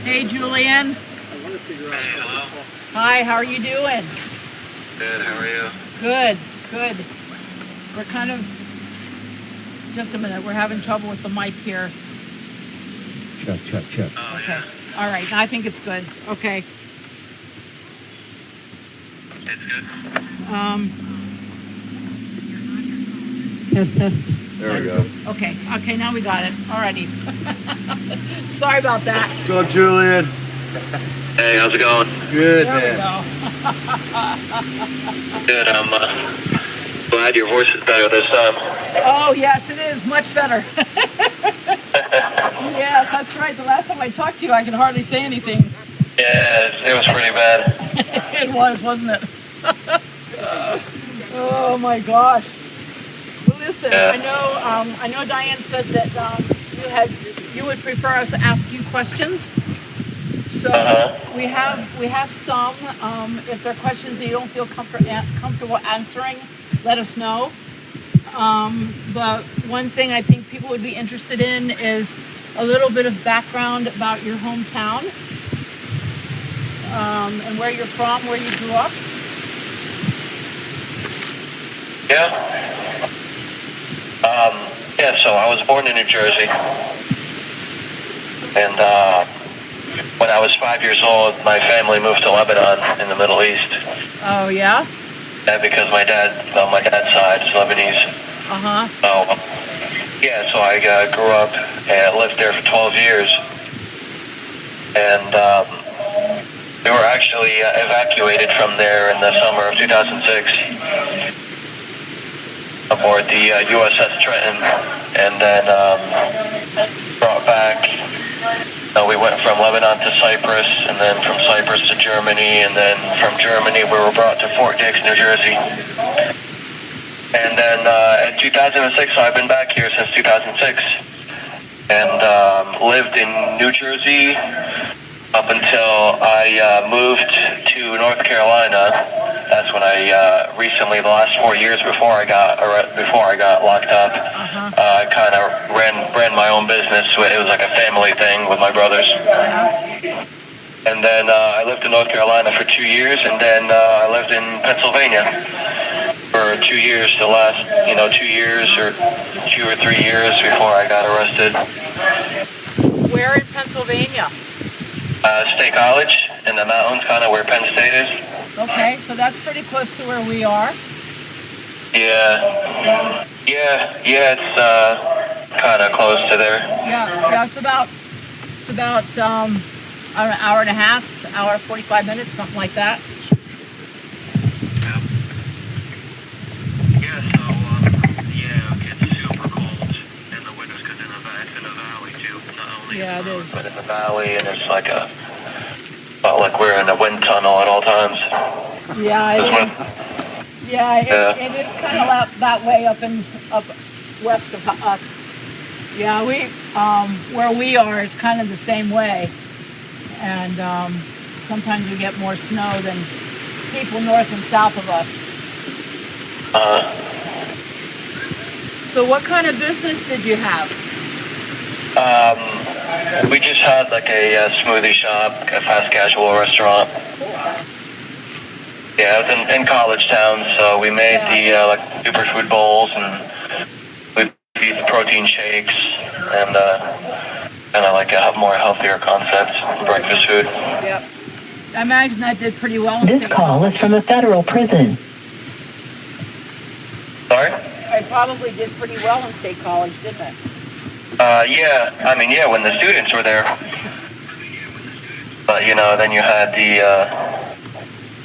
Hey, Julian. Hey, hello. Hi, how are you doing? Good, how are you? Good, good. We're kind of, just a minute, we're having trouble with the mic here. Check. Oh, Okay. yeah. All right, I think it's good. Okay. It's good. Test. There we go. Okay, now we got it. Alrighty. Sorry about that. What's up, Julian? Hey, how's it going? Good, There we man. go. Good, I'm glad your voice is better this time. Oh, yes, it is. Much better. Yes, that's right. The last time I talked to you, I could hardly say anything. Yeah, it was pretty bad. It was, wasn't it? Oh, my gosh. Well, listen, Yeah. I know Diane said that you would prefer us to ask you questions. So we have some. If there are questions that you don't feel comfortable answering, let us know. But one thing I think people would be interested in is a little bit of background about your hometown and where you're from, where you grew up. Yeah. Yeah, so I was born in New Jersey. And when I was 5 years old, my family moved to Lebanon in the Middle East. Oh, yeah? And because my dad's side is Lebanese. Uh-huh. So, yeah, so I grew up and lived there for 12 years. And we were actually evacuated from there in the summer of 2006 aboard the USS Trenton, and then brought back. We went from Lebanon to Cyprus, and then from Cyprus to Germany, and then from Germany we were brought to Fort Dix, New Jersey. And then in 2006, so I've been back here since 2006, and lived in New Jersey up until I moved to North Carolina. That's when I recently, the last 4 years before I got locked up, I kind of ran my own business. It was like a family thing with my brothers. And then I lived in North Carolina for 2 years, and then I lived in Pennsylvania for 2 years, the last 2 years or 2 or 3 years before I got arrested. Where in Pennsylvania? State College in the mountains, kind of where Penn State is. Okay, so that's pretty close to where we are. Yeah, it's kind of close to there. Yeah, it's about an hour and a half, hour 45 minutes, something like that. Yeah, so, it's super cold in the winters because it's in a valley too. Not only Yeah, it is. but in the valley, and it's like like we're in a wind tunnel at all times. Yeah, it is. Yeah, it is kind of that way up west of us. Yeah, where we are, it's kind of the same way. And sometimes we get more snow than people north and south of us. So what kind of business did you have? We just had like a smoothie shop, a fast casual restaurant. Yeah, it was in college town, so we made the like superfood bowls, and we made the protein shakes, and kind of like a more healthier concept, breakfast food. Yep. I imagine that did pretty well in This State call College. is from a federal prison. Sorry? I probably did pretty well in State College, didn't it? Yeah, when the students were there. But, then you had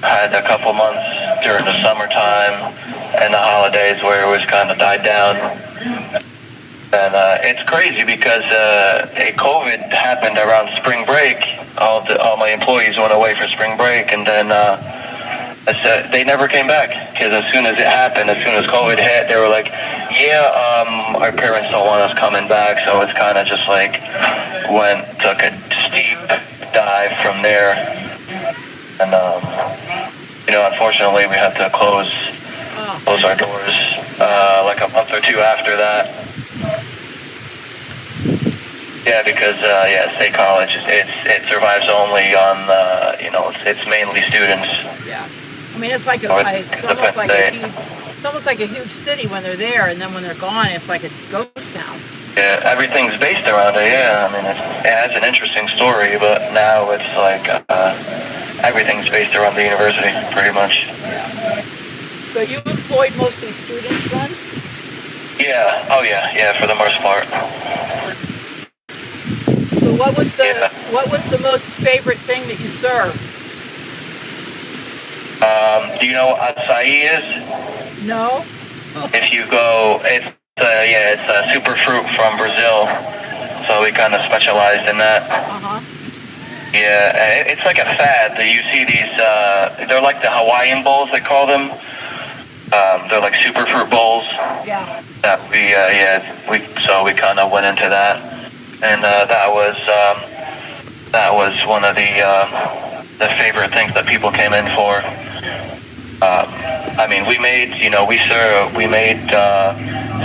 had a couple months during the summertime and the holidays where it was kind of died down. And it's crazy because COVID happened around spring break. All my employees went away for spring break, and then they never came back, because as soon as it happened, as soon as COVID hit, they were like, our parents don't want us coming back. So it's kind of just like took a steep dive from there. And unfortunately we had to close our doors like a month or two after that. Yeah, because State College it survives only on it's mainly students. Yeah. I mean, it's like it's almost like a huge city when they're there, and then when they're gone, it's like a ghost town. Yeah, everything's based around it. Yeah, I mean, it has an interesting story, but now it's like everything's based around the university, pretty much. Yeah. So you employed mostly students then? Yeah. Oh yeah, for the most part. So what was the most favorite thing that you served? Do you know what acai is? No. If you go, it's super fruit from Brazil, so we kind of specialized in that. Yeah, it's like a fad. You see these, they're like the Hawaiian bowls, they call them. They're like super fruit bowls. Yeah. That we kind of went into that, and that was one of the favorite things that people came in for. I mean, we made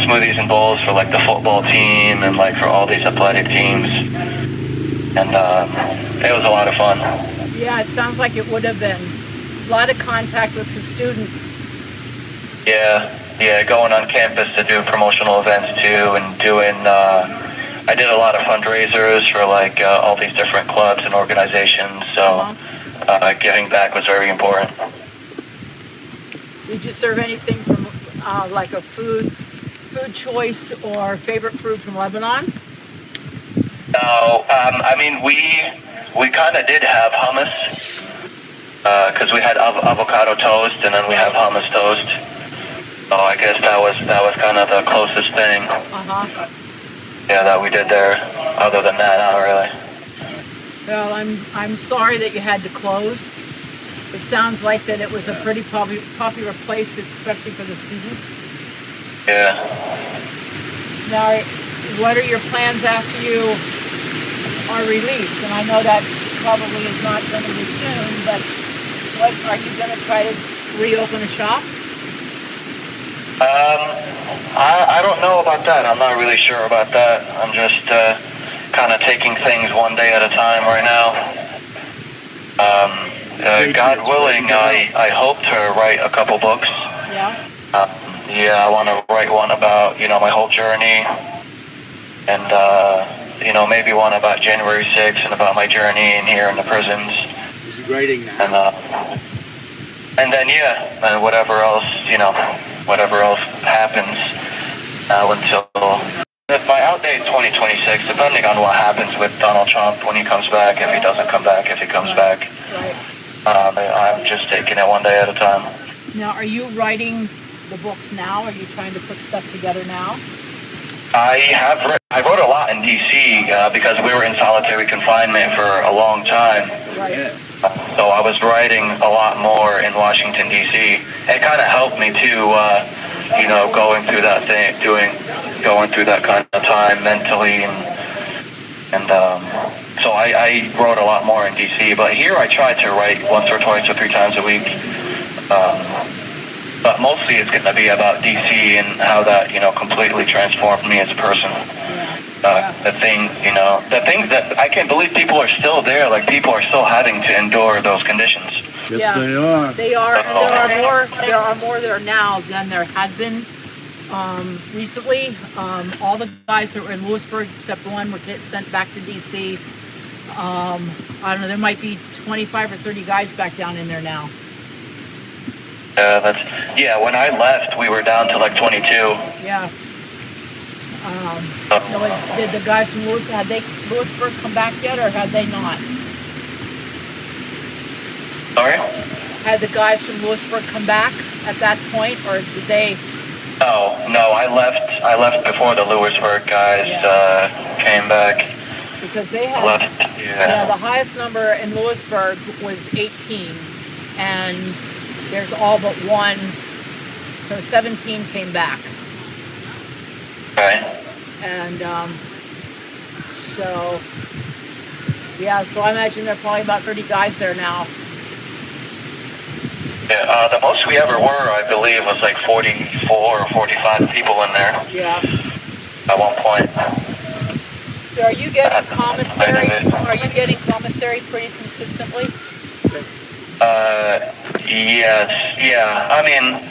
smoothies and bowls for like the football team and like for all these athletic teams, and it was a lot of fun. Yeah, it sounds like it would have been a lot of contact with the students. Yeah, going on campus to do promotional events too, and doing. I did a lot of fundraisers for like all these different clubs and organizations. So giving back was very important. Did you serve anything from like a food choice or favorite food from Lebanon? No, I mean we kind of did have hummus because we had avocado toast and then we have hummus toast. So I guess that was kind of the closest thing. Yeah, that we did there. Other than that, not really. Well, I'm sorry that you had to close. It sounds like that it was a pretty popular place, especially for the students. Yeah. Now, what are your plans after you are released? And I know that probably is not going to be soon, but what are you going to try to reopen a shop? I don't know about that. I'm not really sure about that. I'm just kind of taking things one day at a time right now. God willing, I hope to write a couple books. Yeah. I want to write one about, my whole journey, and, maybe one about January 6th and about my journey in here in the prisons. He's writing now. And then, and whatever else happens until my out date is 2026, depending on what happens with Donald Trump when he comes back, if he doesn't come back, if he comes back. Right. I'm just taking it one day at a time. Now, are you writing the books now? Are you trying to put stuff together now? I wrote a lot in D.C. Because we were in solitary confinement for a long time. Right. So I was writing a lot more in Washington, D.C. It kind of helped me too, going through that kind of time mentally, and so I wrote a lot more in D.C. But here I try to write once or twice or three times a week. But mostly it's going to be about D.C. and how that, completely transformed me as a person. The things that I can't believe people are still there. Like, people are still having to endure those conditions. Yes, they are. They are, and there are more there now than there had been recently. All the guys that were in Lewisburg, except one, were sent back to D.C. I don't know, there might be 25 or 30 guys back down in there now. When I left, we were down to like 22. Yeah. Did the guys from Lewisburg come back yet, or had they not? Sorry? Had the guys from Lewisburg come back at that point, or did they? No, I left before the Lewisburg guys came back. Because they had, the highest number in Lewisburg was 18, and there's all but one, so 17 came back. Okay. And so I imagine there are probably about 30 guys there now. Yeah, the most we ever were, I believe, was like 44 or 45 people in there. Yeah. At one point. So are you getting commissary? Are you getting commissary pretty consistently? Yes, yeah. I mean,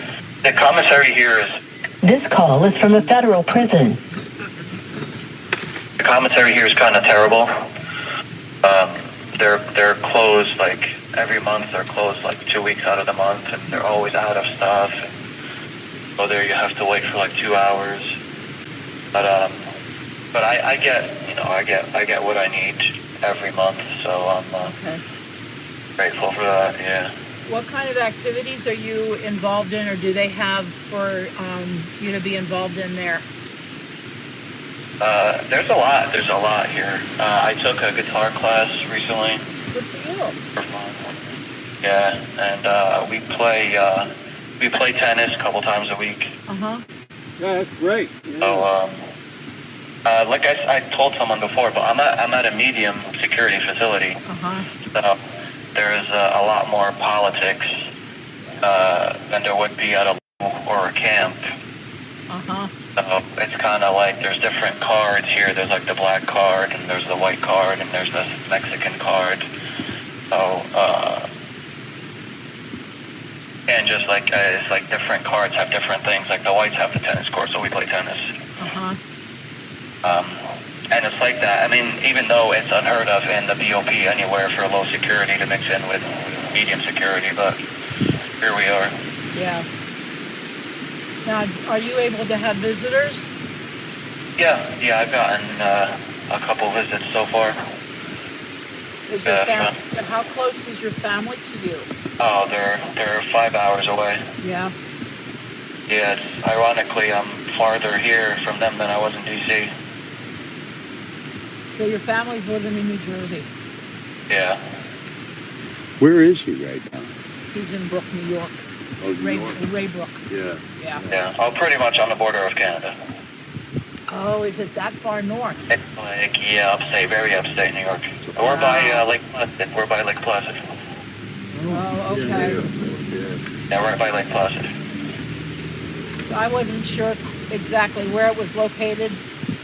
the commissary here is... This call is from a federal prison. The commissary here is kind of terrible. They're closed like every month. They're closed like 2 weeks out of the month, and they're always out of stuff. So there you have to wait for like 2 hours. But I get, you know, I get what I need every month. So I'm Okay. grateful for that. Yeah. What kind of activities are you involved in, or do they have for you to be involved in there? There's a lot. There's a lot here. I took a guitar class recently. Good for you. For fun. Yeah, and we play tennis a couple times a week. Uh-huh. Yeah, that's great. So like I told someone before, but I'm at a medium security facility. Uh-huh. So there's a lot more politics than there would be at a or a camp. Uh-huh. So it's kind of like there's different cards here. There's like the black card, and there's the white card, and there's the Mexican card. So, and just like, it's like different cards have different things. Like the whites have the tennis court, so we play tennis. Uh-huh. And it's like that. I mean, even though it's unheard of in the BOP anywhere for low security to mix in with medium security, but here we are. Yeah. Now, are you able to have visitors? Yeah, I've gotten a couple visits so far. Is your how close is your family to you? Oh, they're 5 hours away. Yeah. Yeah, ironically, I'm farther here from them than I was in D.C. So your family's living in New Jersey. Yeah. Where is he right now? He's in Brook, New York. Oh, New York. Ray Brook. Yeah. Yeah. Yeah, oh, pretty much on the border of Canada. Oh, is it that far north? It's like, yeah, upstate, very upstate New York. We're by Lake Placid. We're by Lake Placid. Oh, okay. Yeah, we're right by Lake Placid. I wasn't sure exactly where it was located.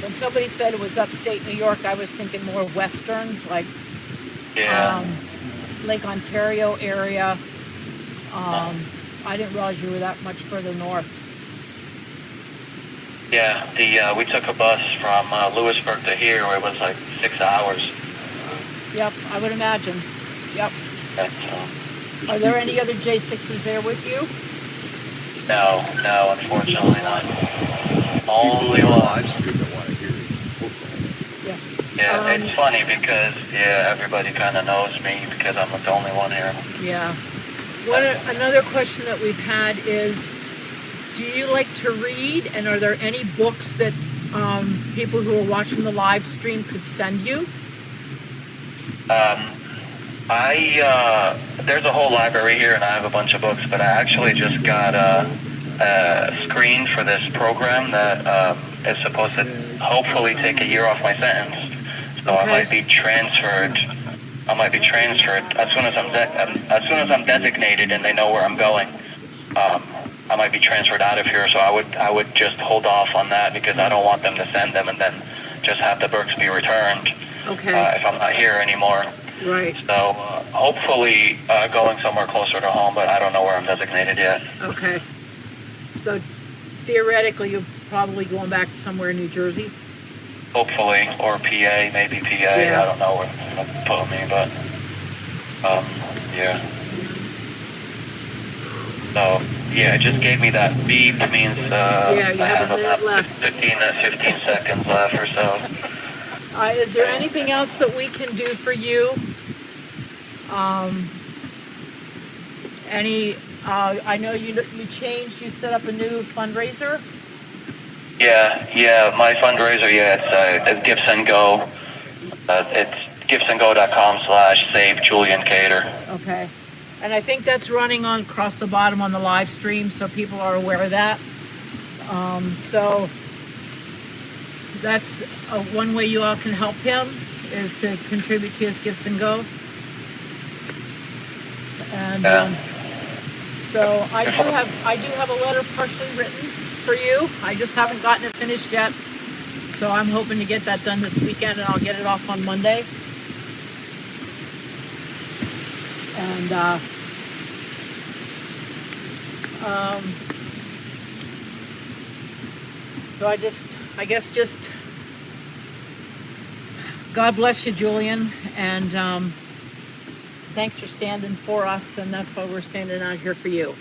When somebody said it was upstate New York, I was thinking more western, like Yeah. Lake Ontario area. I didn't realize you were that much further north. Yeah, we took a bus from Lewisburg to here, where it was like 6 hours. Yep, I would imagine. Yep. And, so, Are there any other J6s there with you? no, unfortunately not. Only one. Yeah. Yeah, it's funny because, everybody kind of knows me because I'm the only one here. Yeah. Another question that we've had is, do you like to read, and are there any books that people who are watching the live stream could send you? There's a whole library here, and I have a bunch of books, but I actually just got a screen for this program that is supposed to hopefully take a year off my sentence. So Okay. I might be transferred as soon as I'm designated and they know where I'm going. I might be transferred out of here, so I would just hold off on that because I don't want them to send them and then just have the books be returned if I'm not here anymore. Right. So hopefully going somewhere closer to home, but I don't know where I'm designated yet. Okay. So theoretically, you're probably going back somewhere in New Jersey? Hopefully, or PA, maybe PA. Yeah. I don't know where to put me, but yeah. So yeah, it just gave me that beep. Means you I have a minute about left. 15 seconds left or so. Is there anything else that we can do for you? I know you changed. You set up a new fundraiser. Yeah, my fundraiser, it's Gifts and Go. It's giftsandgo.com/save Julian Khater. Okay. And I think that's running on across the bottom on the live stream, so people are aware of that. So that's one way you all can help him is to contribute to his Gifts and Go. And so I do have a letter partially written for you. I just haven't gotten it finished yet. So I'm hoping to get that done this weekend, and I'll get it off on Monday. And so I guess just God bless you, Julian, and thanks for standing for us, and that's why we're standing out here for you.